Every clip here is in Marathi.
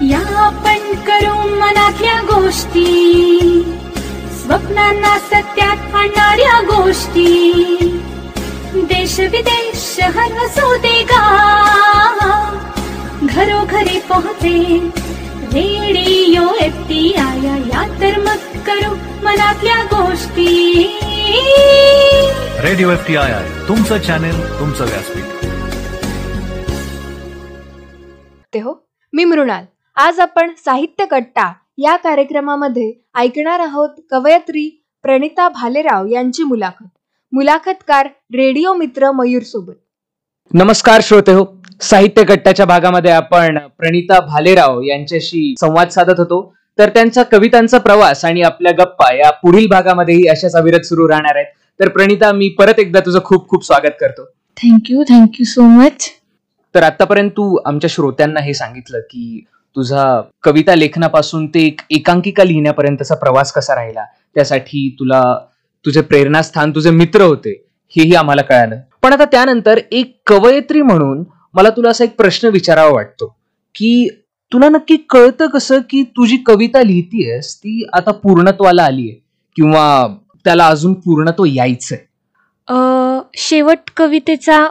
या आपण करू मनातल्या गोष्टी, स्वप्नांना सत्यात आणणाऱ्या गोष्टी. देश विदेश हरवू दे गा, घरोघरी पोहोचे रेडिओ FTI. या तर मग करू मनातल्या गोष्टी. रेडिओ FTI, तुमचं चॅनेल, तुमचं व्यासपीठ. ते हो, मी मृणाल. आज आपण साहित्य कट्टा या कार्यक्रमामध्ये ऐकणार आहोत कवयित्री प्रणिता भालेराव यांची मुलाखतकार रेडिओ मित्र मयूर सोबत. नमस्कार श्रोते हो, साहित्य कट्ट्याच्या भागामध्ये आपण प्रणिता भालेराव यांच्याशी संवाद साधत होतो. तर त्यांचा कवितांचा प्रवास आणि आपल्या गप्पा या पुढील भागामध्येही अशाच अविरत सुरू राहणार आहेत. तर प्रणिता, मी परत एकदा तुझं खूप खूप स्वागत करतो. Thank you so much. तर आतापर्यंत तू आमच्या श्रोत्यांना हे सांगितलं की तुझा कविता लेखनापासून ते एक एकांकिका लिहिण्यापर्यंतचा प्रवास कसा राहिला, त्यासाठी तुला तुझे प्रेरणास्थान तुझे मित्र होते हेही आम्हाला कळालं. पण आता त्यानंतर एक कवयित्री म्हणून मला तुला असा एक प्रश्न विचारावा वाटतो की तुला नक्की कळतं कसं की तुझी कविता लिहितीयस ती आता पूर्णत्वाला आलीये किंवा त्याला अजून पूर्णत्व यायचंय? शेवट कवितेचा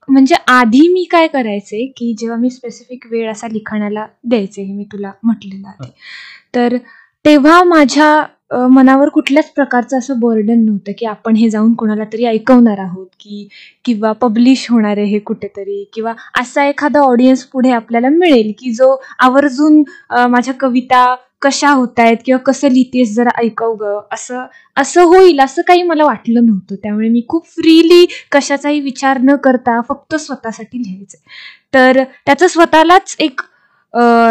म्हणजे आधी मी काय करायचे की जेव्हा मी स्पेसिफिक वेळ असा लिखाणाला द्यायचे, हे मी तुला म्हटलेलं आहे, तर तेव्हा माझ्या मनावर कुठल्याच प्रकारचं असं बर्डन नव्हतं की आपण हे जाऊन कोणाला तरी ऐकवणार आहोत किंवा पब्लिश होणार आहे हे कुठेतरी, किंवा असा एखादा ऑडियन्स पुढे आपल्याला मिळेल की जो आवर्जून माझ्या कविता कशा होत आहेत किंवा कसं लिहितेस जरा ऐकव ग, असं होईल असं काही मला वाटलं नव्हतं. त्यामुळे मी खूप फ्रीली कशाचाही विचार न करता फक्त स्वतःसाठी लिहायचे. तर त्याचं स्वतःलाच एक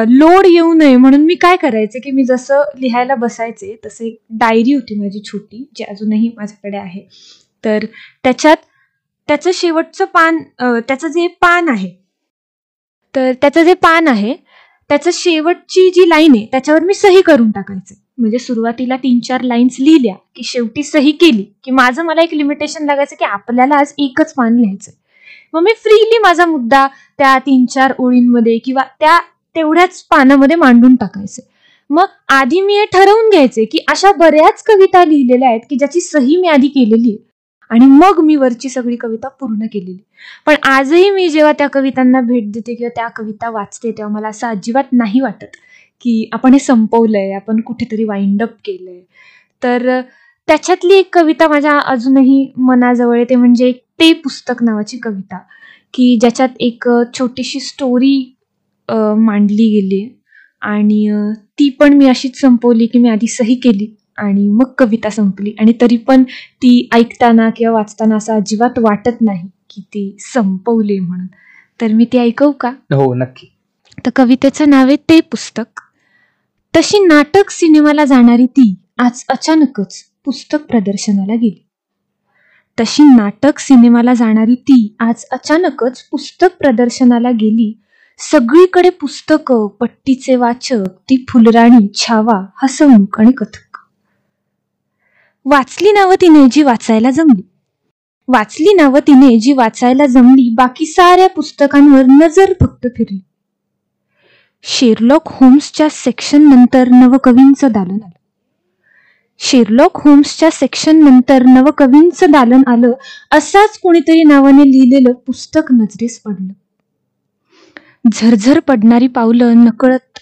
लोड येऊ नये म्हणून मी काय करायचे की मी जसं लिहायला बसायचे तसं एक डायरी होती माझी छोटी, जी अजूनही माझ्याकडे आहे. तर त्याच्यात त्याचं शेवटचं पान, त्याचं जे पान आहे त्याचं शेवटची जी लाईन आहे त्याच्यावर मी सही करून टाकायचे. म्हणजे सुरुवातीला 3-4 लाईन्स लिहिल्या की शेवटी सही केली की मला एक लिमिटेशन लागायचं की आपल्याला आज एकच पान लिहायचंय. मग मी फ्रीली माझा मुद्दा त्या 3-4 ओळींमध्ये किंवा त्या तेवढ्याच पानामध्ये मांडून टाकायचे. मग आधी मी हे ठरवून घ्यायचे की अशा बऱ्याच कविता लिहिलेल्या आहेत की ज्याची सही मी आधी केलेली आहे आणि मग मी वरची सगळी कविता पूर्ण केलेली. पण आजही मी जेव्हा त्या कवितांना भेट देते किंवा त्या कविता वाचते तेव्हा मला असं अजिबात नाही वाटत की आपण हे संपवलंय, आपण कुठेतरी वाइंड अप केलंय. तर त्याच्यातली एक कविता माझ्या अजूनही मनाजवळ आहे, ते म्हणजे ते पुस्तक नावाची कविता, की ज्याच्यात एक छोटीशी स्टोरी मांडली गेली आणि ती पण मी अशीच संपवली की मी आधी सही केली आणि मग कविता संपली. आणि तरी पण ती ऐकताना किंवा वाचताना असं अजिबात वाटत नाही की ती संपवली म्हणून. तर मी ती ऐकवू का? हो, नक्की. तर कवितेचं नाव आहे ते पुस्तक. तशी नाटक सिनेमाला जाणारी ती आज अचानकच पुस्तक प्रदर्शनाला गेली. तशी नाटक सिनेमाला जाणारी ती आज अचानकच पुस्तक प्रदर्शनाला गेली. सगळीकडे पुस्तकं, पट्टीचे वाचक, ती फुलराणी, छावा, हसवणूक आणि कथक. वाचली नावं तिने जी वाचायला जमली, बाकी साऱ्या पुस्तकांवर नजर फक्त फिरली. शेरलॉक होम्सच्या सेक्शन नंतर नवकवींचं दालन आलं. असाच कोणीतरी नावाने लिहिलेलं पुस्तक नजरेस पडलं. झरझर पडणारी पावलं नकळत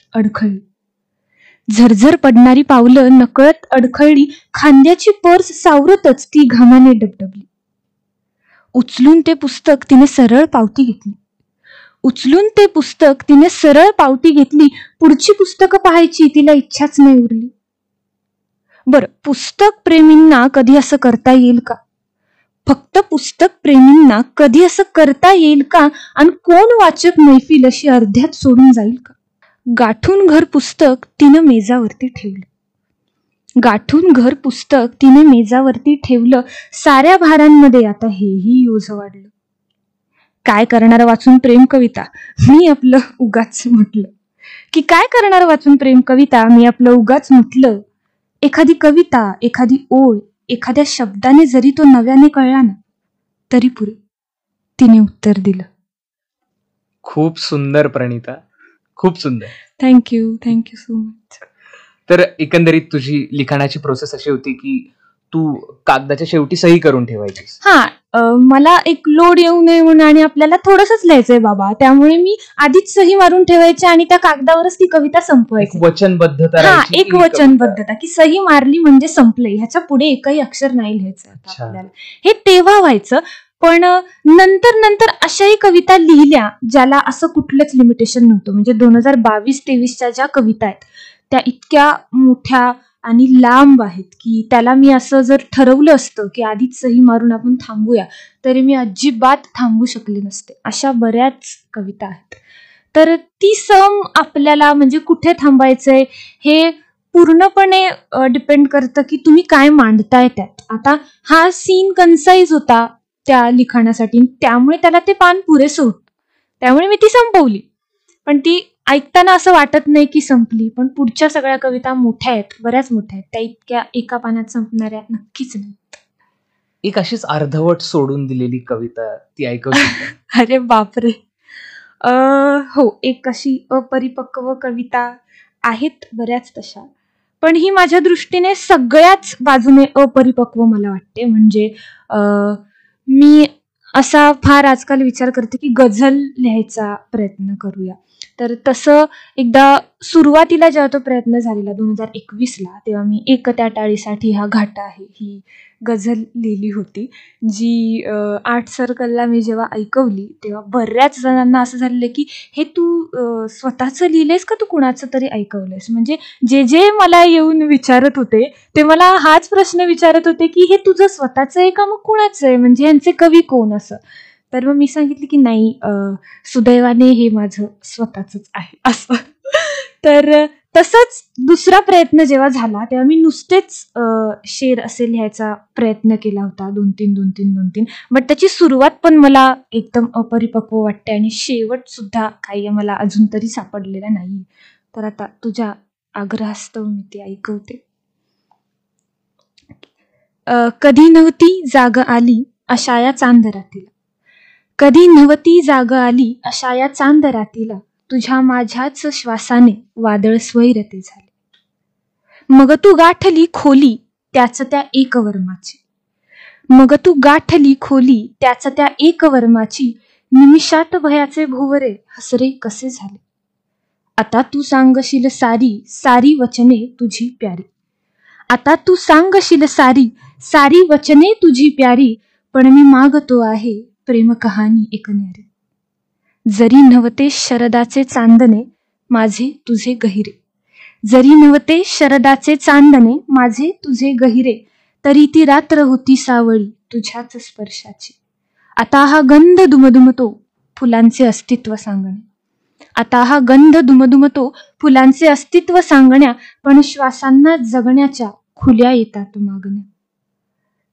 अडखळली. खांद्याची पर्स सावरतच ती घामाने डबडबली. उचलून ते पुस्तक तिने सरळ पावती घेतली. पुढची पुस्तकं पाहायची तिला इच्छाच नाही उरली. बरं, पुस्तक प्रेमींना कधी असं करता येईल का? फक्त पुस्तक प्रेमींना कधी असं करता येईल का? आणि कोण वाचक मैफिल अशी अर्ध्यात सोडून जाईल का? गाठून घर पुस्तक तिने मेजावरती ठेवलं. साऱ्या भारांमध्ये आता हेही ओझं वाढलं. काय करणार वाचून प्रेम कविता? मी आपलं उगाच म्हटलं. एखादी कविता, एखादी ओळ, एखाद्या शब्दाने जरी तो नव्याने कळला ना तरी पुरे, तिने उत्तर दिलं. खूप सुंदर प्रणिता, खूप सुंदर. Thank you so much. तर एकंदरीत तुझी लिखाणाची प्रोसेस अशी होती की तू कागदाच्या शेवटी सही करून ठेवायचीस. मला एक लोड येऊ नये म्हणून आणि आपल्याला थोडंसंच लिहायचंय बाबा, त्यामुळे मी आधीच सही मारून ठेवायची आणि त्या कागदावरच ती कविता एक संपवायची. वचनबद्धता हा, राहायची एक की कविता. वचनबद्धता की सही मारली म्हणजे संपलंय, ह्याच्या पुढे एकही अक्षर नाही लिहायचं आता अच्छा. आपल्याला. हे तेव्हा व्हायचं. पण नंतर अशाही कविता लिहिल्या ज्याला असं कुठलंच लिमिटेशन नव्हतं. म्हणजे 2022-23च्या ज्या कविता आहेत त्या इतक्या मोठ्या आणि लांब आहेत की त्याला मी असं जर ठरवलं असतं की आधीच सही मारून आपण थांबूया, तरी मी अजिबात थांबू शकले नसते. अशा बऱ्याच कविता आहेत. तर ती सम आपल्याला म्हणजे कुठे थांबायचंय हे पूर्णपणे डिपेंड करतं की तुम्ही काय मांडताय त्यात. आता हा सीन कन्साइज होता त्या लिखाणासाठी, त्यामुळे त्याला ते पान पुरेसं होतं, त्यामुळे मी ती संपवली. पण ती ऐकताना असं वाटत नाही की संपली, पण पुढच्या सगळ्या कविता मोठ्या आहेत, बऱ्याच मोठ्या आहेत. त्या इतक्या एका पानात संपणाऱ्या नक्कीच नाही. एक अशीच अर्धवट सोडून दिलेली कविता ती ऐकवशील का? अरे बापरे. हो, एक अशी अपरिपक्व कविता आहेत बऱ्याच तशा, पण ही माझ्या दृष्टीने सगळ्याच बाजूने अपरिपक्व मला वाटते. म्हणजे मी असा फार आजकाल विचार करते की गझल लिहायचा प्रयत्न करूया. तर तसं एकदा सुरुवातीला जेव्हा तो प्रयत्न झालेला 2021ला, तेव्हा मी एक त्या टाळीसाठी हा घाटा आहे ही गझल लिहिली होती, जी आर्ट सर्कलला मी जेव्हा ऐकवली तेव्हा बऱ्याच जणांना असं झालेलं की हे तू स्वतःचं लिहिलंयस का तू कुणाचं तरी ऐकवलंयस. म्हणजे जे मला येऊन विचारत होते ते मला हाच प्रश्न विचारत होते की हे तुझं स्वतःचं आहे का मग कुणाचं आहे, म्हणजे यांचे कवी कोण असं. तर मग मी सांगितलं की नाही, सुदैवाने हे माझं स्वतःच आहे असं. तर तसंच दुसरा प्रयत्न जेव्हा झाला तेव्हा मी नुसतेच शेर असे लिहायचा प्रयत्न केला होता, 2-3. बट त्याची सुरुवात पण मला एकदम अपरिपक्व वाटते आणि शेवट सुद्धा काही मला अजून तरी सापडलेला नाही. तर आता तुझ्या आग्रहास्तव मी ते ऐकवते. कधी नव्हती जाग आली अशा या चांदरातीला, कधी नव्हती जाग आली अशा या चांदरातीला, तुझ्या माझ्याच श्वासाने वादळ स्वैरते झाले. मग तू गाठली खोली त्याच त्या एक वर्माची, मग तू गाठली खोली त्याच त्या एक वर्माची, निमिषात भयाचे भुवरे हसरे कसे झाले. आता तू सांगशील सारी सारी वचने तुझी प्यारी, आता तू सांगशील सारी सारी वचने तुझी प्यारी, पण मी मागतो आहे प्रेम कहाणी एक न्यारी. जरी नव्हते शरदाचे चांदणे माझे तुझे गहिरे, जरी नव्हते शरदाचे चांदणे माझे तुझे गहिरे, तरी ती रात्र होती सावळी तुझ्याच स्पर्शाची. आता हा गंध दुमदुमतो फुलांचे अस्तित्व सांगणे, आता हा गंध दुमदुमतो फुलांचे अस्तित्व सांगण्या, पण श्वासांना जगण्याच्या खुल्या येतात मागण्या.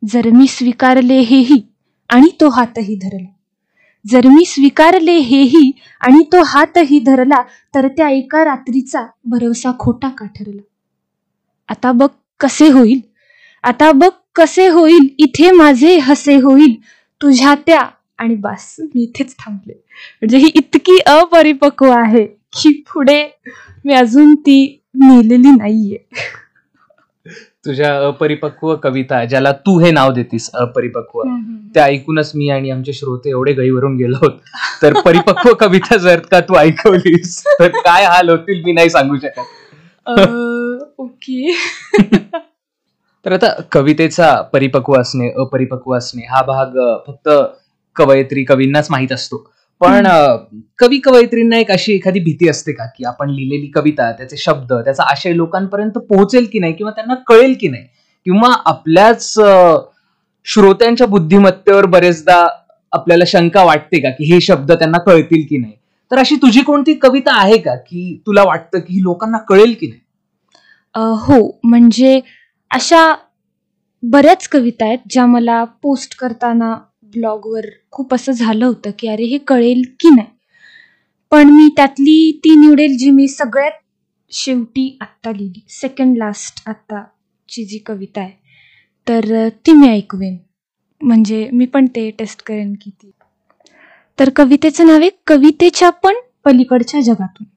जर मी स्वीकारले हेही आणि तो हातही धरला, जर मी स्वीकारले हेही आणि तो हातही धरला, तर त्या एका रात्रीचा भरवसा खोटा का ठरला. आता बघ कसे होईल, आता बघ कसे होईल, इथे माझे हसे होईल तुझ्या त्या, आणि बस मी इथेच थांबले. म्हणजे ही इतकी अपरिपक्व आहे की पुढे मी अजून ती नेलेली नाहीये. तुझ्या अपरिपक्व कविता, ज्याला तू हे नाव देतीस अपरिपक्व, त्या ऐकूनच मी आणि आमचे श्रोते एवढे गैवरून गेलो होतो. तर परिपक्व कविता जर का तू ऐकवलीस तर काय हाल होतील मी नाही सांगू शकत. ओके. तर आता कवितेचा परिपक्व असणे अपरिपक्व असणे हा भाग फक्त कवयित्री कवींनाच माहीत असतो. पण कवी कवयित्रींना एक अशी एखादी भीती असते का की आपण लिहिलेली कविता, त्याचे शब्द, त्याचा आशय लोकांपर्यंत पोहोचेल की नाही, किंवा त्यांना कळेल की नाही, किंवा आपल्याच श्रोत्यांच्या बुद्धिमत्तेवर बरेचदा आपल्याला शंका वाटते का की हे शब्द त्यांना कळतील की नाही. तर अशी तुझी कोणती कविता आहे का की तुला वाटतं की ही लोकांना कळेल की नाही? हो, म्हणजे अशा बऱ्याच कविता आहेत ज्या मला पोस्ट करताना ब्लॉगवर खूप असं झालं होतं की अरे हे कळेल की नाही. पण मी त्यातली ती निवडेल जी मी सगळ्यात शेवटी आत्ता लिहिली, सेकंड लास्ट आत्ताची जी कविता आहे, तर ती मी ऐकवेन. म्हणजे मी पण ते टेस्ट करेन की ती. तर कवितेचं नाव आहे कवितेच्या पण पलीकडच्या जगातून.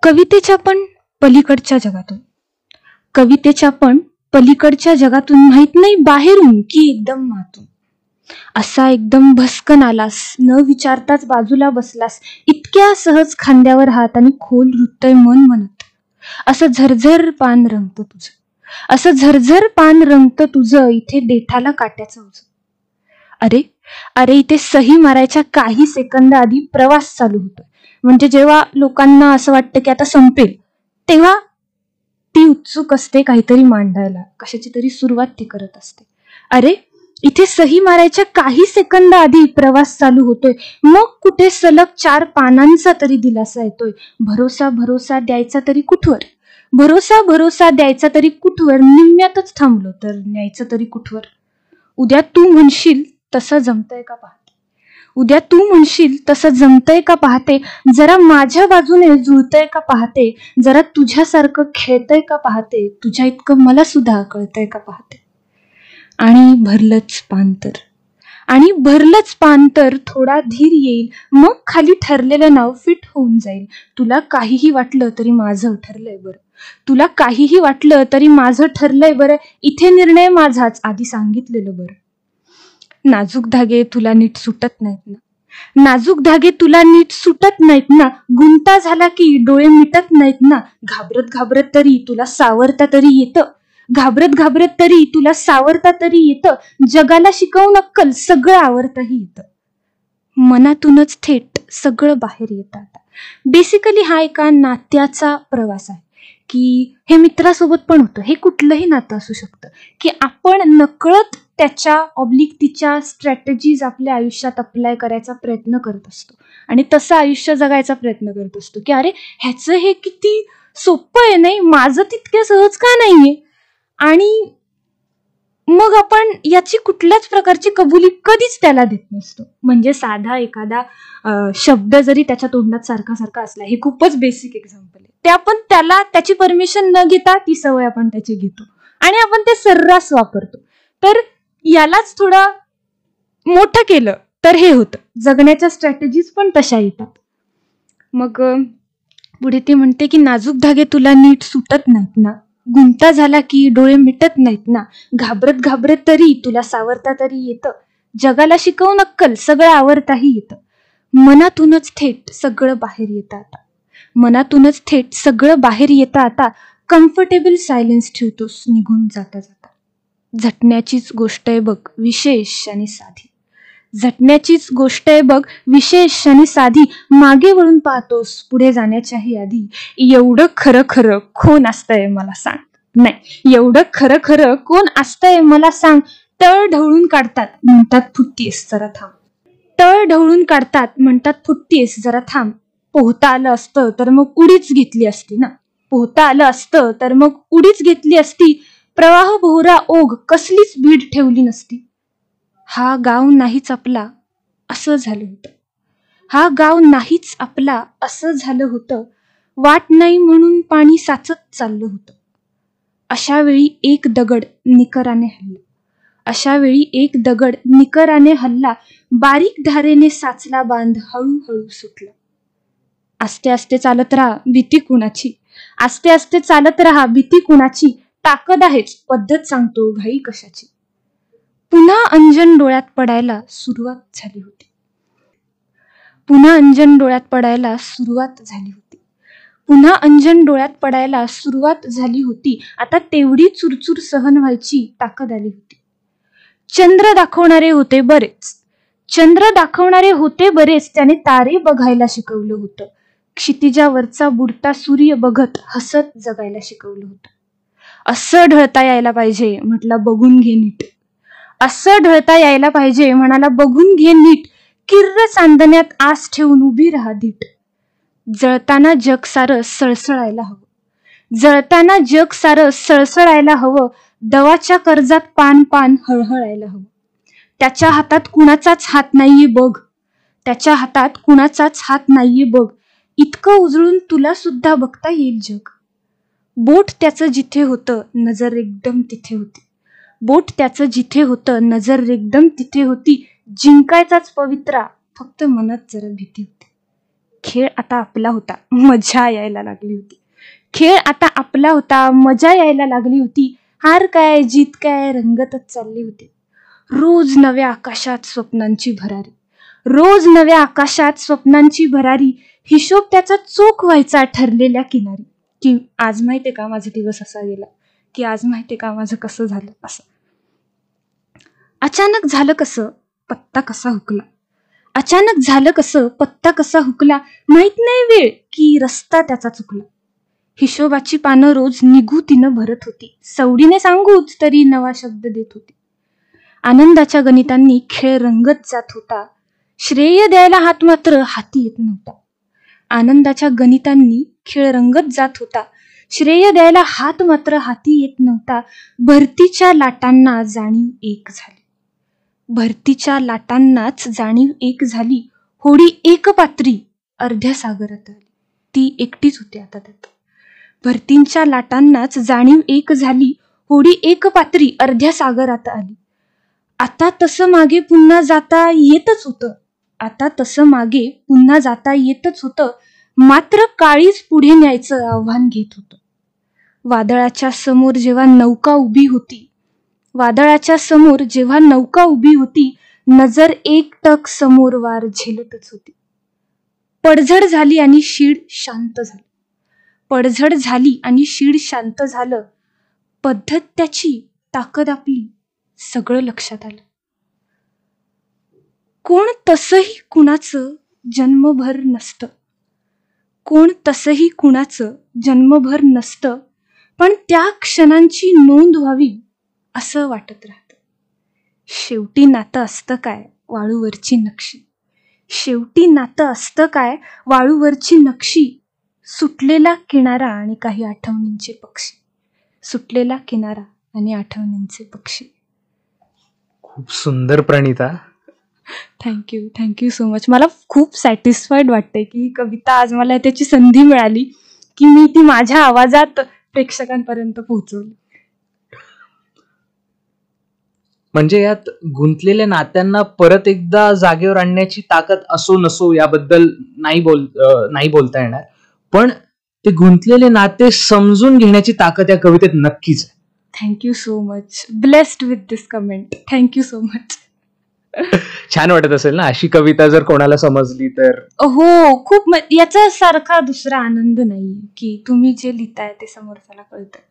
कवितेच्या पण पलीकडच्या जगातून, कवितेच्या पण पलीकडच्या जगातून, माहित नाही बाहेरून की एकदम मातून. असा एकदम भस्कन आलास, न विचारताच बाजूला बसलास, इतक्या सहज खांद्यावर हात आणि खोल रुतय मन म्हणत. असं झरझर पान रंगतं तुझं, असं झरझर पान रंगतं तुझं, इथे देठाला काट्याचं उज. अरे अरे इथे सही मारायच्या काही सेकंद आधी प्रवास चालू होतोय. म्हणजे जेव्हा लोकांना असं वाटतं की आता संपेल, तेव्हा ती उत्सुक असते काहीतरी मांडायला, कशाची तरी सुरुवात ती करत असते. अरे इथे सही मारायच्या काही सेकंद आधी प्रवास चालू होतोय, मग कुठे सलग 4 पानांचा तरी दिलासा येतोय. भरोसा भरोसा द्यायचा तरी कुठवर, भरोसा भरोसा द्यायचा तरी कुठवर, निम्म्यातच थांबलो तर न्यायचं तरी कुठवर. उद्या तू म्हणशील तसं जमतंय का पाहते, उद्या तू म्हणशील तसं जमतंय का पाहते, जरा माझ्या बाजूने जुळतंय का पाहते, जरा तुझ्यासारखं खेळतंय का पाहते, तुझ्या इतकं मला सुद्धा कळतंय का पाहते. आणि भरलंच पान तर, आणि भरलंच पान तर थोडा धीर येईल, मग खाली ठरलेलं नाव फिट होऊन जाईल. तुला काहीही वाटलं तरी माझं ठरलंय बरं, तुला काहीही वाटलं तरी माझं ठरलंय बरं, इथे निर्णय माझाच आधी सांगितलेलं बरं. नाजूक धागे तुला नीट सुटत नाहीत ना, नाजूक धागे तुला नीट सुटत नाहीत ना, गुंता झाला की डोळे मिटत नाहीत ना, घाबरत घाबरत तरी तुला सावरता तरी येतं, घाबरत घाबरत तरी तुला सावरता तरी येतं, जगाला शिकवून अक्कल सगळं आवरताही येतं. मनातूनच थेट सगळं बाहेर येतं. आता बेसिकली हा एका नात्याचा प्रवास आहे, की हे मित्रासोबत पण होतं, हे कुठलंही नातं असू शकतं, की आपण नकळत त्याच्या ऑब्लिक तिच्या स्ट्रॅटेजीज आपल्या आयुष्यात अप्लाय करायचा प्रयत्न करत असतो आणि तसं आयुष्य जगायचा प्रयत्न करत असतो, की अरे ह्याचं हे किती सोपं आहे, नाही माझं तितके सहज का नाहीये. आणि मग आपण याची कुठल्याच प्रकारची कबुली कधीच त्याला देत नसतो. म्हणजे साधा एखादा शब्द जरी त्याच्या तोंडात सारखा सारखा असला, हे खूपच बेसिक एक्झाम्पल आहे, ते आपण त्याला त्याची परमिशन न घेता ती सवय आपण त्याची घेतो आणि आपण ते सर्रास वापरतो. तर यालाच थोडं मोठं केलं तर हे होतं, जगण्याच्या स्ट्रॅटेजीज पण तशा येतात. मग पुढे ती म्हणते की नाजूक धागे तुला नीट सुटत नाहीत ना, गुंता झाला की डोळे मिटत नाहीत ना, घाबरत घाबरत तरी तुला सावरता तरी येतं, जगाला शिकवून अक्कल सगळं आवरताही येतं. मनातूनच थेट सगळं बाहेर येतं आता, मनातूनच थेट सगळं बाहेर येतं आता, कम्फर्टेबल सायलेन्स ठेवतोस निघून जाता जाता. झटण्याचीच गोष्ट आहे बघ विशेष आणि साधी, झटण्याचीच गोष्ट आहे बघ विशेष आणि साधी, मागे वळून पाहतोस पुढे जाण्याच्याही आधी. एवढं खरं खरं कोण असतंय मला सांग, नाही एवढं खरं खरं कोण असतंय मला सांग. तळ ढवळून काढतात म्हणतात फुटतीस जरा थांब, तळ ढवळून काढतात म्हणतात फुटतीस जरा थांब. पोहता आलं असतं तर मग उडीच घेतली असती ना, पोहता आलं असतं तर मग उडीच घेतली असती, प्रवाह भोवरा ओघ कसलीच भीड ठेवली नसती. हा गाव नाहीच आपला असं झालं होतं, हा गाव नाहीच आपला असं झालं होतं, वाट नाही म्हणून पाणी साचत चाललं होतं. अशा वेळी एक दगड निकराने हल्ला, अशा वेळी एक दगड निकराने हल्ला, बारीक धारेने साचला बांध हळूहळू सुटला. आस्ते आस्ते चालत राहा भीती कुणाची, आस्ते आस्ते चालत राहा भीती कुणाची, ताकद आहेच पद्धत सांगतो घाई कशाची. पुन्हा अंजन डोळ्यात पडायला सुरुवात झाली होती, पुन्हा अंजन डोळ्यात पडायला सुरुवात झाली होती, पुन्हा अंजन डोळ्यात पडायला सुरुवात झाली होती. आता तेवढी चुरचूर सहन व्हायची ताकद आली होती. चंद्र दाखवणारे होते बरेच, चंद्र दाखवणारे होते बरेच, त्याने तारे बघायला शिकवलं होतं, क्षितिजावरचा बुडता सूर्य बघत हसत जगायला शिकवलं होतं. असं ढळता यायला पाहिजे म्हटला बघून घे नीट, असं ढळता यायला पाहिजे म्हणाला बघून घे नीट, किर्र चांदण्यात आस ठेवून उभी राहा धीट. जळताना जग सारं सळसळायला हवं, जळताना जग सारं सळसळायला हवं, दवाच्या कर्जात पान पान हळहळायला हवं. त्याच्या हातात कुणाचाच हात नाहीये बघ, त्याच्या हातात कुणाचाच हात नाहीये बघ, इतकं उजळून तुला सुद्धा बघता येईल जग. बोट त्याचं जिथे होतं नजर एकदम तिथे होती, बोट त्याचं जिथे होतं नजर एकदम तिथे होती, जिंकायचाच पवित्रा फक्त मनात जरा भीती होती. खेळ आता आपला होता, मजा यायला लागली होती. खेळ आता आपला होता, मजा यायला लागली होती. हार काय जीत काय रंगतच चालली होती. रोज नव्या आकाशात स्वप्नांची भरारी, रोज नव्या आकाशात स्वप्नांची भरारी. हिशोब त्याचा चोख व्हायचा ठरलेल्या किनारी. की आज माहितीये का माझा दिवस असा गेला, की आज माहितीये का माझं कसं झालं असं. अचानक झालं कसं पत्ता कसा हुकला, अचानक झालं कसं पत्ता कसा हुकला. माहित नाही वेळ की रस्ता त्याचा चुकला. हिशोबाची पानं रोज निगुतीनं भरत होती, सवडीने सांगूच तरी नवा शब्द देत होती. आनंदाच्या गणितांनी खेळ रंगत जात होता, श्रेय द्यायला हात मात्र हाती येत नव्हता. आनंदाच्या गणितांनी खेळ रंगत जात होता, श्रेय द्यायला हात मात्र हाती येत नव्हता. भरतीच्या लाटांना जाणीव एक झाली, भरतीच्या लाटांनाच जाणीव एक झाली. होडी एक पात्री अर्ध्या सागरात आली. ती एकटीच होती आता त्यात. भरतींच्या लाटांनाच जाणीव एक झाली, होडी एक पात्री अर्ध्या सागरात आली. आता तसं मागे पुन्हा जाता येतच होतं, आता तसं मागे पुन्हा जाता येतच होतं. मात्र काळीच पुढे न्यायचं आव्हान घेत होतं. वादळाच्या समोर जेव्हा नौका उभी होती, वादळाच्या समोर जेव्हा नौका उभी होती, नजर एकटक समोर वार झेलतच होती. पडझड झाली आणि शीड शांत झालं, पडझड झाली आणि शीड शांत झालं. पद्धत त्याची ताकद आपली सगळं लक्षात आलं. कोण तसंही कुणाचं जन्मभर नसतं, कोण तसंही कुणाचं जन्मभर नसतं, पण त्या क्षणांची नोंद व्हावी असं वाटत राहतं. शेवटी नातं असतं काय वाळूवरची नक्षी, शेवटी नातं असतं काय वाळूवरची नक्षी. सुटलेला किनारा आणि काही आठवणींचे पक्षी, सुटलेला किनारा आणि आठवणींचे पक्षी. खूप सुंदर प्रणिता. Thank you so much. मला खूप सॅटिस्फाईड वाटतंय की ही कविता आज मला त्याची संधी मिळाली की मी ती माझ्या आवाजात प्रेक्षकांपर्यंत पोहोचवली. म्हणजे यात गुंतलेल्या नात्यांना परत एकदा जागेवर आणण्याची ताकद असो नसो याबद्दल नाही बोलता येणार, पण ते गुंतलेले नाते समजून घेण्याची ताकद या कवितेत नक्कीच आहे. Thank you so much. Blessed with this comment. Thank you so much. छान वाटत असेल ना अशी कविता जर कोणाला समजली तर? हो, खूप. याचा सारखा दुसरा आनंद नाही की तुम्ही जे लिहिताय ते समोरच्याला कळतंय.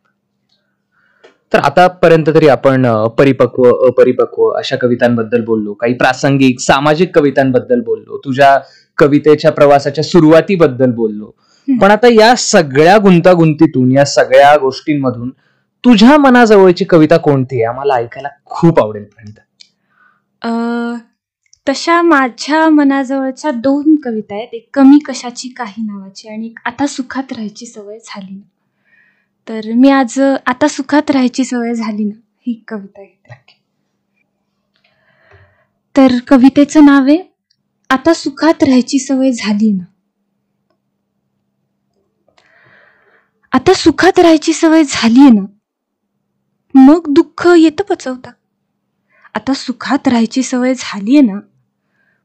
तर आतापर्यंत तरी आपण परिपक्व अपरिपक्व अशा कवितांबद्दल बोललो, काही प्रासंगिक सामाजिक कवितांबद्दल बोललो, तुझ्या कवितेच्या प्रवासाच्या सुरुवातीबद्दल बोललो. पण आता या सगळ्या गुंतागुंतीतून, या सगळ्या गोष्टींमधून तुझ्या मनाजवळची कविता कोणती आहे? आम्हाला ऐकायला खूप आवडेल प्रणिता. तशा माझ्या मनाजवळच्या 2 कविता आहेत. एक कमी कशाची काही नावाची आणि एक आता सुखात राहायची सवय झाली ना. तर मी आज आता सुखात राहायची सवय झाली ना ही कविता घेते. तर कवितेचं नाव आहे आता सुखात राहायची सवय झाली ना. आता सुखात राहायची सवय झालीये ना, मग दुःख येतं पचवता. आता सुखात राहायची सवय झालीये ना,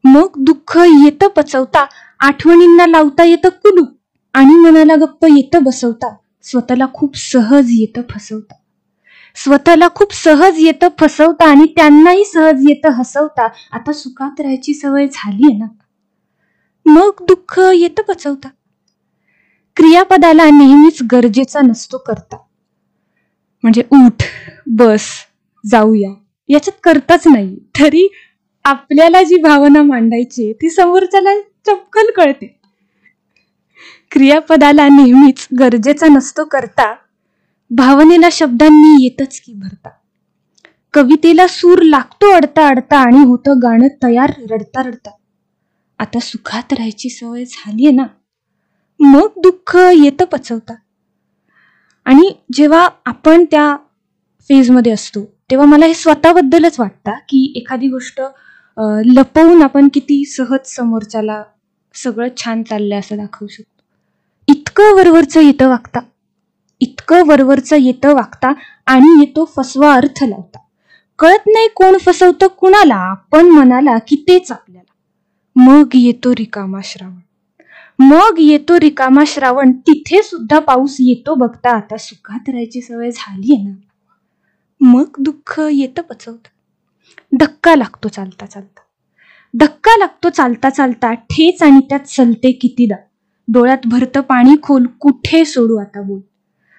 मग दुःख येतं पचवता. आठवणींना लावता येतं कुलूप आणि मनाला गप्प येतं बसवता. स्वतःला खूप सहज येतं फसवता, स्वतःला खूप सहज येतं फसवता आणि त्यांनाही सहज येतं हसवता. आता सुखात राहायची सवय झालीये ना, मग दुःख येतं पचवता. क्रियापदाला नेहमीच गरजेचा नसतो करता. म्हणजे उठ, बस, जाऊया याच्यात करताच नाही, तरी आपल्याला जी भावना मांडायची ती समोरच्याला चपकन कळते. क्रियापदाला नेहमीच गरजेचा नसतो करता, भावनेला शब्दांनी येतच की भरता. कवितेला सूर लागतो अडता अडता आणि होतं गाणं तयार रडता रडता. आता सुखात राहायची सवय झालीये ना, मग दुःख येतं पचवता. आणि जेव्हा आपण त्या फेजमध्ये असतो तेव्हा मला हे स्वतःबद्दलच वाटतं की एखादी गोष्ट लपवून आपण किती सहज समोरच्याला सगळं छान चाललंय असं दाखवू शकतो. इतकं वरवरचं येतं वागता, इतकं वरवरचं येतं वागता आणि येतो फसवा अर्थ लावता. कळत नाही कोण फसवतं कुणाला, आपण मनाला की तेच आपल्याला. मग येतो रिकामा श्रावण, मग येतो रिकामा श्रावण, तिथे सुद्धा पाऊस येतो बघता. आता सुखात राहायची सवय झालीये ना. मग दुःख येतं पचवत. धक्का लागतो चालता चालता, धक्का लागतो चालता चालता, ठेच आणि त्यात चलते कितीदा. डोळ्यात भरतं पाणी खोल, कुठे सोडू आता बोल.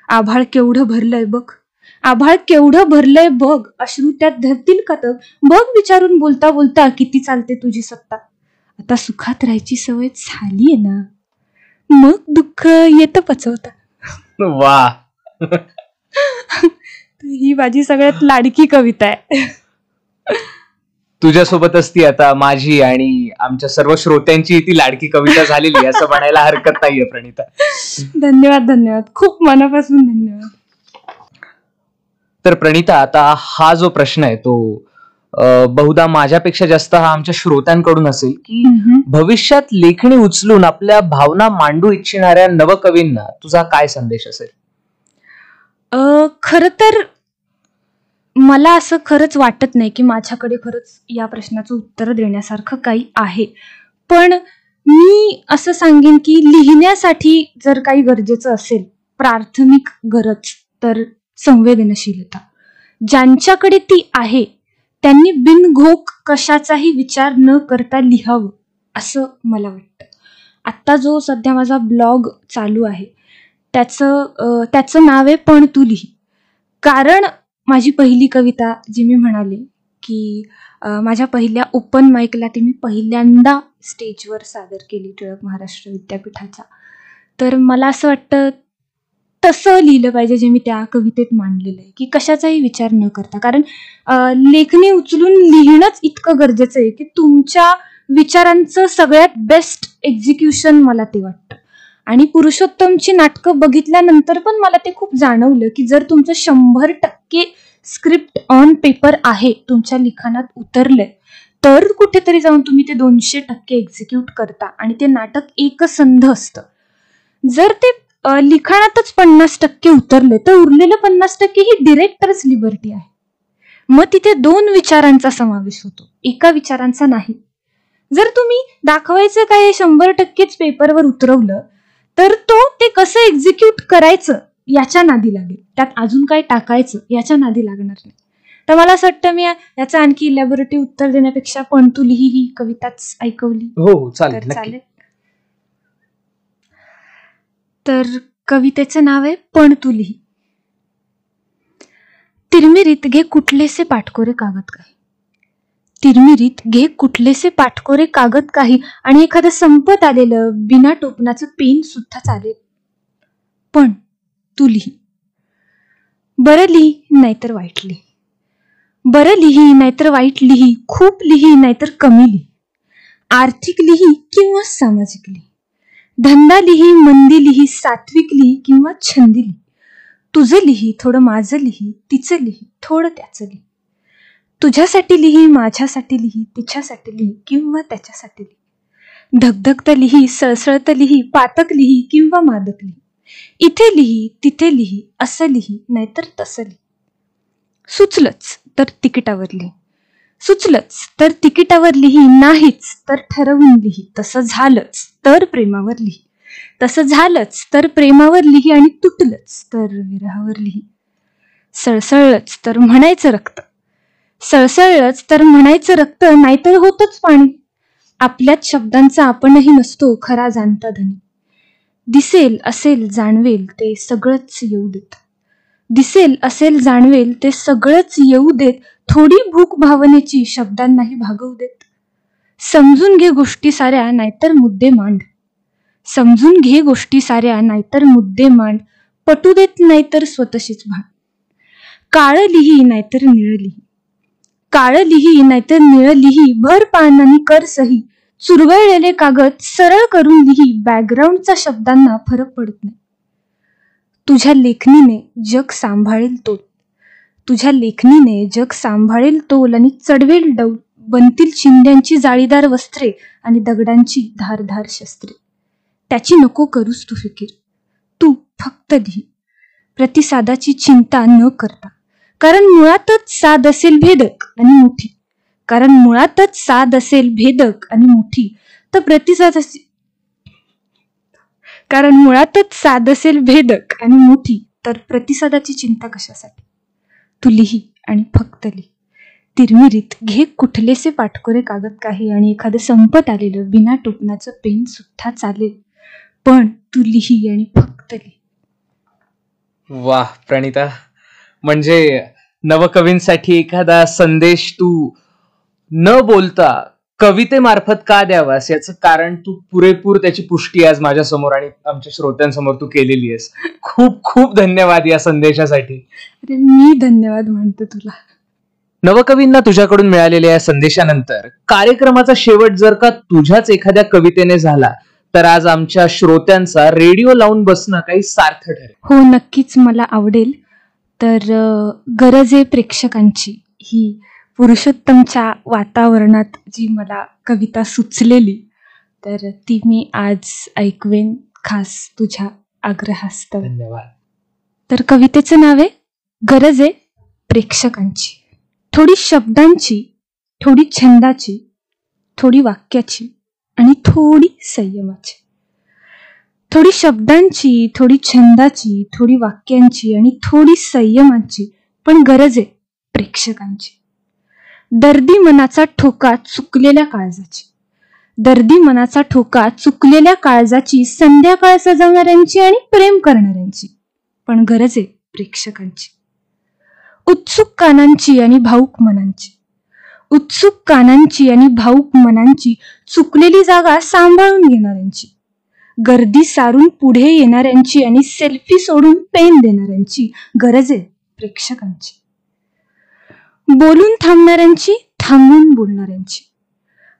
आभाळ केवढं भरलंय बघ, आभाळ केवढं भरलंय बघ, अश्रू त्यात धरतील का तर बघ. विचारून बोलता बोलता किती चालते तुझी सत्ता. आता सुखात राहायची सवय झालीये ना. मग दुःख येतं पचवता. वा. ही माझी सगळ्यात लाडकी कविता आहे. तुझ्यासोबतच ती आता माझी आणि आमच्या सर्व श्रोत्यांची ती लाडकी कविता झालेली असं म्हणायला हरकत नाहीये प्रणिता. धन्यवाद धन्यवाद, खूप मनापासून धन्यवाद. तर प्रणिता, आता हा जो प्रश्न आहे तो बहुधा माझ्यापेक्षा जास्त हा आमच्या श्रोत्यांकडून असेल की भविष्यात लेखणी उचलून आपल्या भावना मांडू इच्छिणाऱ्या नवकवींना तुझा काय संदेश असेल? खरं तर मला असं खरंच वाटत नाही की माझ्याकडे खरंच या प्रश्नाचं उत्तर देण्यासारखं काही आहे. पण मी असं सांगेन की लिहिण्यासाठी जर काही गरजेचं असेल, प्राथमिक गरज, तर संवेदनशीलता. ज्यांच्याकडे ती आहे त्यांनी बिनघोक कशाचाही विचार न करता लिहावं असं मला वाटतं. आत्ता जो सध्या माझा ब्लॉग चालू आहे त्याचं नाव आहे पण तू लिही. कारण माझी पहिली कविता जी मी म्हणाले की माझ्या पहिल्या ओपन माईकला ती मी पहिल्यांदा स्टेजवर सादर केली टिळक महाराष्ट्र विद्यापीठाच्या. तर मला असं वाटतं तसं लिहिलं पाहिजे जे मी त्या कवितेत मांडलेलं आहे, की कशाचाही विचार न करता. कारण लेखणी उचलून लिहिणंच इतकं गरजेचं आहे की तुमच्या विचारांचं सगळ्यात बेस्ट एक्झिक्युशन मला ते वाटतं. आणि पुरुषोत्तमची नाटकं बघितल्यानंतर पण मला ते खूप जाणवलं की जर तुमचं 100% स्क्रिप्ट ऑन पेपर आहे, तुमच्या लिखाणात उतरलंय, तर कुठेतरी जाऊन तुम्ही ते 200% एक्झिक्यूट करता आणि ते नाटक एकसंध असतं. जर ते लिखाणातच 50% उतरले तर उरलेलं 50% ही डिरेक्टर्स लिबर्टी आहे. मग तिथे 2 विचारांचा समावेश होतो, एका विचारांचा नाही. जर तुम्ही दाखवायचं काय 100%च पेपरवर उतरवलं तर ते कसं एक्झिक्यूट करायचं याच्या नादी लागेल, त्यात अजून काय टाकायचं याच्या नादी लागणार नाही. तर मला असं वाटतं मी याचं आणखी इलॅबोरेटिव्ह उत्तर देण्यापेक्षा पण तू लिही ही कविताच ऐकवली. हो चालेल. चालेल. तर कवितेचं नाव आहे पण तू लिही. तिरमिरीत घे कुठलेसे पाठकोरे कागद काही, तिरमिरीत घे कुठलेसे पाठकोरे कागद काही, आणि एखादं संपत आलेलं बिना टोपणाचं पेन सुद्धा चालेल, पण तू लिही. बरं लिही नाहीतर वाईट लिही, बरं लिही नाहीतर वाईट लिही, खूप लिही नाहीतर कमी लिही, आर्थिक लिही किंवा सामाजिक लिही, धंदा लिही मंदी लिही, सात्विक लिही किंवा छंदी लिही, तुझं लिही थोडं माझं लिही, तिचं लिही थोडं त्याचं लिही, तुझ्यासाठी लिही माझ्यासाठी लिही, तिच्यासाठी लिही किंवा त्याच्यासाठी लिही, धगधगत लिही सळसळत लिही, पातक लिही किंवा मादक लिही, इथे लिही तिथे लिही, असं लिही नाहीतर तसं लिही, सुचलंच तर तिकिटावर लिही, सुचलंच तर तिकिटावर लिही, नाहीच तर ठरवून लिही, तसं झालंच तर प्रेमावर लिही, तसं झालंच तर प्रेमावर लिही, आणि तुटलंच तर विरहावर लिही, सळसळलंच तर म्हणायचं रक्त, सळसळलंच तर म्हणायचं रक्त, नाहीतर होतच पाणी, आपल्याच शब्दांचा आपणही नसतो खरा जाणता धनी, दिसेल असेल जाणवेल ते सगळंच येऊ देत, दिसेल असेल जाणवेल ते सगळंच येऊ देत, थोडी भूक भावनेची शब्दांनाही भागवू देत, समजून घे गोष्टी साऱ्या नाहीतर मुद्दे मांड, समजून घे गोष्टी साऱ्या नाहीतर मुद्दे मांड, पटू देत नाहीतर स्वतःशीच भांड, काळं लिही नाहीतर निळं लिही, काळं लिही नाहीतर निळं लिही, भर पानांनी कर सही, चुरगळलेले कागद सरळ करून लिही, बॅकग्राऊंडचा शब्दांना फरक पडत नाही, तुझ्या लेखणीने जग सांभाळेल तोल, तुझ्या लेखणीने जग सांभाळेल तोल, आणि चढवेल डौल, बनतील चिंध्यांची जाळीदार वस्त्रे आणि दगडांची धारधार शस्त्रे, त्याची नको करूस तू फिकीर, तू फक्त लिही प्रतिसादाची चिंता न करता, कारण मुळातच साध असेल भेदक आणि मोठी, कारण मुळातच साध असेल भेदक आणि मोठी, तर प्रतिसादाची कारण मुळातच साध असेल भेदक आणि मोठी, तर प्रतिसादाची चिंता कशासाठी. तू लिही आणि फक्त लिही. तिरमिरीत घे कुठलेसे पाठकोरे कागद काही आणि एखादं संपत आलेलं बिना टोपणाचं पेन सुद्धा चालेल, पण तू लिही आणि फक्त लिही. वाह प्रणिता, म्हणजे नवकवींसाठी एखादा संदेश तू न बोलता कवितेमार्फत का द्यावास याचं कारण तू पुरेपूर त्याची पुष्टी आज माझ्या समोर आणि आमच्या श्रोत्यांसमोर तू केलेली आहेस. खूप खूप धन्यवाद या संदेशासाठी. अरे मी धन्यवाद म्हणतो तुला. नवकवींना तुझ्याकडून मिळालेल्या या संदेशानंतर कार्यक्रमाचा शेवट जर का तुझ्याच एखाद्या कवितेने झाला तर आज आमच्या श्रोत्यांचा रेडिओ लावून बसणं काही सार्थ ठरेल. हो, नक्कीच मला आवडेल. तर गरज आहे प्रेक्षकांची ही पुरुषोत्तमच्या वातावरणात जी मला कविता सुचलेली, तर ती मी आज ऐकवेन खास तुझ्या आग्रहास्तव. धन्यवाद. तर कवितेचं नाव आहे गरज आहे प्रेक्षकांची. थोडी शब्दांची, थोडी छंदाची, थोडी वाक्याची आणि थोडी संयमाची. थोडी शब्दांची, थोडी छंदाची, थोडी वाक्यांची आणि थोडी संयमाची, पण गरज आहे प्रेक्षकांची. दर्दी मनाचा ठोका चुकलेल्या काळजाची. दर्दी मनाचा ठोका चुकलेल्या काळजाची, संध्याकाळ सजवणाऱ्यांची आणि प्रेम करणाऱ्यांची, पण गरज आहे प्रेक्षकांची. उत्सुक कानांची आणि भाऊक मनांची. उत्सुक कानांची आणि भाऊक मनांची, चुकलेली जागा सांभाळून घेणाऱ्यांची. गर्दी सारून पुढे येणाऱ्यांची आणि सेल्फी सोडून पेन देणाऱ्यांची, गरज आहे प्रेक्षकांची. बोलून थांबणाऱ्यांची, थांबून बोलणाऱ्यांची.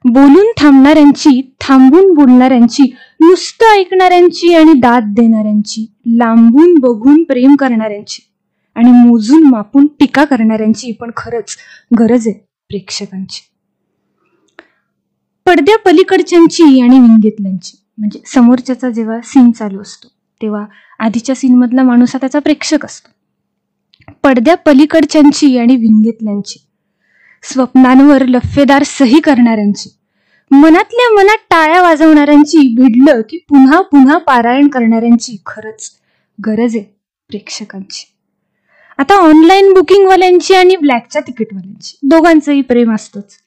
बोलून थांबणाऱ्यांची, थांबून बोलणाऱ्यांची, नुसतं ऐकणाऱ्यांची आणि दाद देणाऱ्यांची, लांबून बघून प्रेम करणाऱ्यांची आणि मोजून मापून टीका करणाऱ्यांची, पण खरंच गरज आहे प्रेक्षकांची. पडद्या पलीकडच्यांची आणि विंगेतल्यांची. म्हणजे समोरच्याचा जेव्हा सीन चालू असतो तेव्हा आधीच्या सीन मधला माणूस हा त्याचा प्रेक्षक असतो. पडद्या पलीकडच्यांची आणि विंगेतल्यांची. स्वप्नांवर लफेदार सही करणाऱ्यांची. मनातल्या मनात टाळ्या वाजवणाऱ्यांची, भिडलं की पुन्हा पुन्हा पारायण करणाऱ्यांची, खरंच गरज आहे प्रेक्षकांची. आता ऑनलाईन बुकिंगवाल्यांची आणि ब्लॅकच्या तिकीटवाल्यांची, दोघांचंही प्रेम असतंच.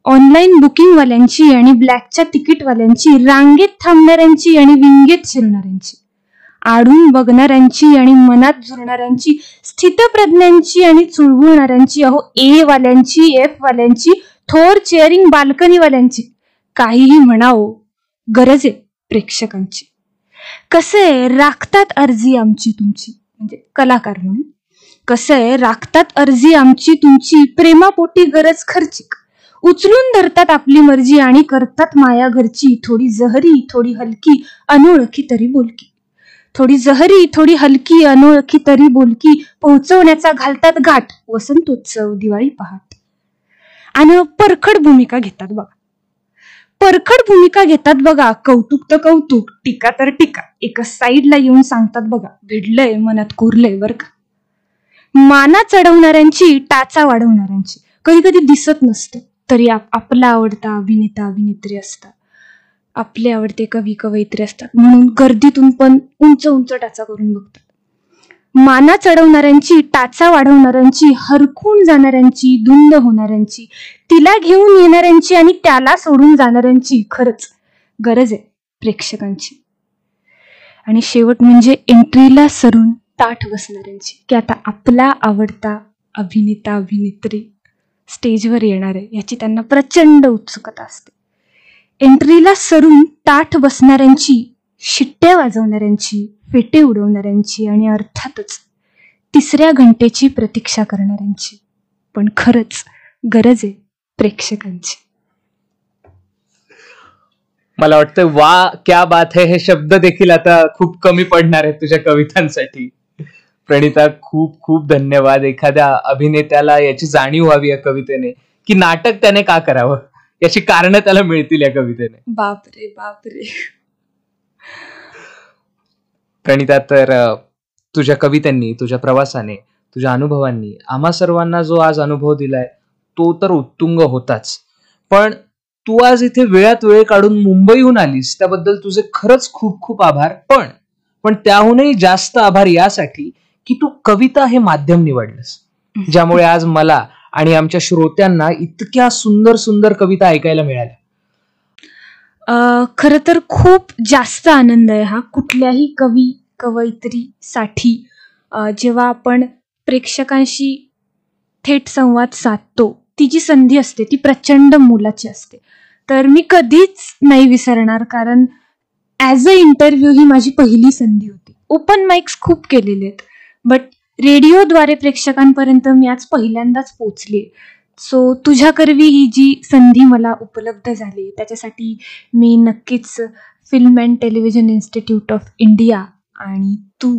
ऑनलाईन बुकिंगवाल्यांची आणि ब्लॅकच्या तिकीटवाल्यांची, रांगेत थांबणाऱ्यांची आणि विंगेत शिरणाऱ्यांची, आडून बघणाऱ्यांची आणि मनात जुळणाऱ्यांची, स्थितप्रज्ञांची आणि चुळबुळणाऱ्यांची, अहो ए वाल्यांची, एफ वाल्यांची, थोर चेअरिंग बाल्कनीवाल्यांची, काहीही म्हणावं, गरज आहे प्रेक्षकांची. कसं आहे राखतात अर्जी आमची तुमची, म्हणजे कलाकार म्हणून. कसं आहे राखतात अर्जी आमची तुमची, प्रेमापोटी गरज खर्चिक. उचलून धरतात आपली मर्जी आणि करतात माया घरची, थोडी जहरी थोडी हलकी, अनोळखी तरी बोलकी. थोडी जहरी थोडी हलकी, अनोळखी तरी बोलकी, पोहोचवण्याचा घालतात घाट, वसंतोत्सव दिवाळी पहाट. आणि परखड भूमिका घेतात बघा. परखड भूमिका घेतात बघा, कौतुक तर कौतुक, टीका तर टीका, एका साईडला येऊन सांगतात बघा, भिडलंय मनात कोरलंय बर का. माना चढवणाऱ्यांची, टाचा वाढवणाऱ्यांची. कधी कधी दिसत नसतं तरी आपला आवडता अभिनेता अभिनेत्री असतात, आपले आवडते कवी कवयित्री असतात, म्हणून गर्दीतून पण उंच उंच टाचा करून बघतात. माना चढवणाऱ्यांची, टाचा वाढवणाऱ्यांची, हरखून जाणाऱ्यांची, धुंद होणाऱ्यांची, तिला घेऊन येणाऱ्यांची आणि त्याला सोडून जाणाऱ्यांची, खरंच गरज आहे प्रेक्षकांची. आणि शेवट म्हणजे एंट्रीला सरून ताठ बसणाऱ्यांची, की आता आपला आवडता अभिनेता अभिनेत्री स्टेजवर येणार आहे याची त्यांना प्रचंड उत्सुकता असते. एंट्रीला सरून ताठ बसणाऱ्यांची, शिट्ट्या वाजवणाऱ्यांची, फेटे उडवणाऱ्यांची आणि अर्थातच तिसऱ्या घंटेची प्रतीक्षा करणाऱ्यांची, पण खरंच गरज आहे प्रेक्षकांची. मला वाटतं वा क्या बात है हे शब्द देखील आता खूप कमी पडणार आहेत तुझ्या कवितांसाठी. प्रणिता, खूप खूप धन्यवाद. एखाद्या अभिनेत्याला याची जाणीव व्हावी या कवितेने की नाटक त्याने का करावं, याची कारणं त्याला मिळतील या कवितेने. बापरे बापरे. प्रणिता, तर तुझ्या कवितांनी, तुझ्या प्रवासाने, तुझ्या अनुभवांनी आम्हा सर्वांना जो आज अनुभव दिलाय तो तर उत्तुंग होताच, पण तू आज इथे वेळात वेळ काढून मुंबईहून आलीस त्याबद्दल तुझे खरंच खूप खूप आभार. पण त्याहूनही जास्त आभार यासाठी की तू कविता हे माध्यम निवडलंस, ज्यामुळे आज मला आणि आमच्या श्रोत्यांना इतक्या सुंदर सुंदर कविता ऐकायला मिळाल्या. खरं तर खूप जास्त आनंद आहे हा कुठल्याही कवी कवयित्रीसाठी. जेव्हा आपण प्रेक्षकांशी थेट संवाद साधतो, ती जी संधी असते ती प्रचंड मोलाची असते. तर मी कधीच नाही विसरणार, कारण ॲज अ इंटरव्ह्यू ही माझी पहिली संधी होती. ओपन माइक्स खूप केलेले आहेत, बट रेडिओद्वारे प्रेक्षकांपर्यंत मी आज पहिल्यांदाच पोचले. सो तुझ्याकरवी ही जी संधी मला उपलब्ध झाली त्याच्यासाठी मी नक्कीच film and television institute of India आणि तू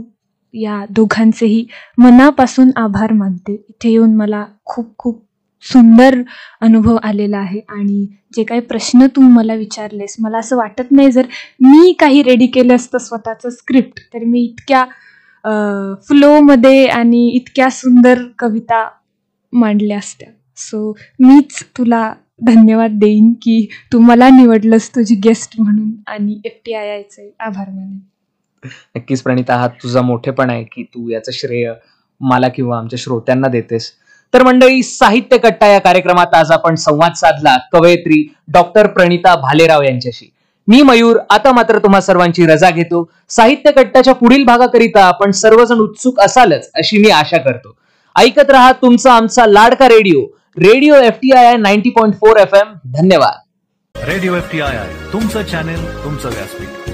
या दोघांचेही मनापासून आभार मानते. इथे येऊन मला खूप खूप सुंदर अनुभव आलेला आहे आणि जे काही प्रश्न तू मला विचारलेस, मला असं वाटत नाही जर मी काही रेडी केलं असतं स्वतःचं स्क्रिप्ट तर मी इतक्या फ्लोमध्ये आणि इतक्या सुंदर कविता मांडल्या असत्या. सो मीच तुला धन्यवाद देईन की तू मला निवडलंस तुझी गेस्ट म्हणून आणि FTIIचे आभार मानेन. नक्कीच प्रणिता, हा तुझा मोठेपणा आहे की तू याचं श्रेय मला किंवा आमच्या श्रोत्यांना देतेस. तर मंडळी, साहित्य कट्टा या कार्यक्रमात आज आपण संवाद साधला कवयित्री डॉक्टर प्रणिता भालेराव यांच्याशी. मी मयूर आता मात्र तुम्हा सर्वांची रजा घेतो. साहित्य कट्टाच्या पुढील भागाकरिता आपण सर्वजण उत्सुक असालच अशी मी आशा करतो. ऐकत रहा तुमचा आमचा लाडका रेडिओ FTII 90.4 FM. धन्यवाद. रेडिओ FTII तुमचं चॅनेल, तुमचं व्यासपीठ.